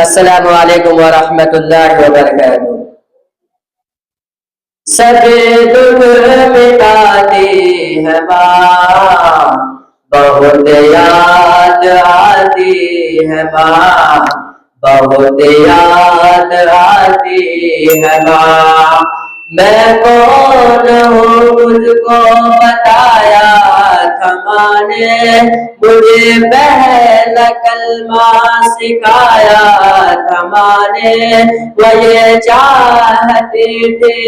السلام علیکم ورحمۃ اللہ وبرکاتہ۔ سبھی دکھ مٹاتی ہے ماں، بہت یاد آتی ہے ماں، بہت یاد آتی ہے ماں۔ میں کون ہوں مجھ کو بتایا تھا ماں نے، مجھے پہلا کلمہ سکھایا تھا ماں نے۔ وہ یہ چاہتی تھی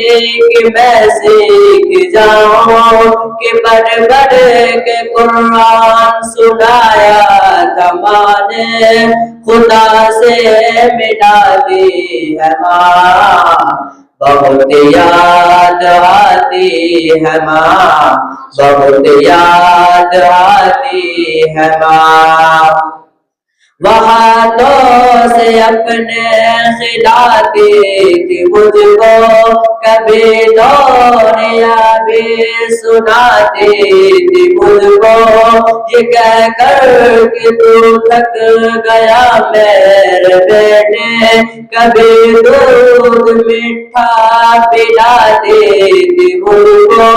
کہ میں سیکھ جاؤں، کہ بڑھ بڑھ کے قرآن سنایا تھا ماں نے۔ خدا سے مٹاتی ہے ماں، بہت یاد آتی ہے ماں، بہت یاد آتی ہے ماں۔ وہ ہاتھوں سے اپنے کھلاتی تھی مجھ کو، کبھی دوریا بھی سناتی تھی مجھ کو، یہ کہہ کر کہ تو تھک گیا میرے بیٹے، کبھی دودھ میٹھا پلاتی تھی مجھ کو،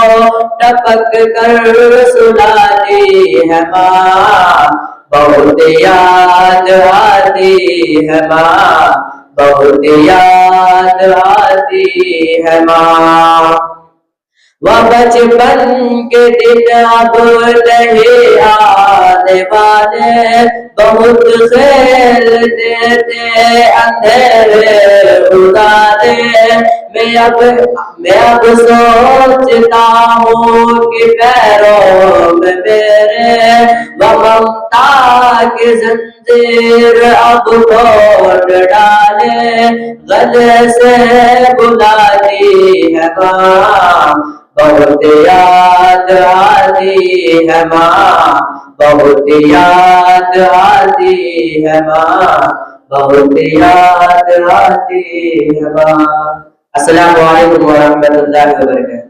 ٹپک کر سناتی ہے ماں، بہت یاد آتی ہے ماں، بہت یاد آتی ہے ماں۔ وہ بچپن کے دن اب نہیں آنے والے، بہت کھیلتے تھے اندھیرے اجالے۔ میں اب سوچتا ہوں کہ پیروں میں میرے وہ ممتا کی زنجیر اب توڑ ڈالے۔ گلے سے بلاتی ہے ماں، بہت یاد آتی ہے ماں، بہت یاد آتی ہے ماں، بہت یاد آتی ہے ماں۔ السلام علیکم ورحمۃ اللہ وبرکاتہ۔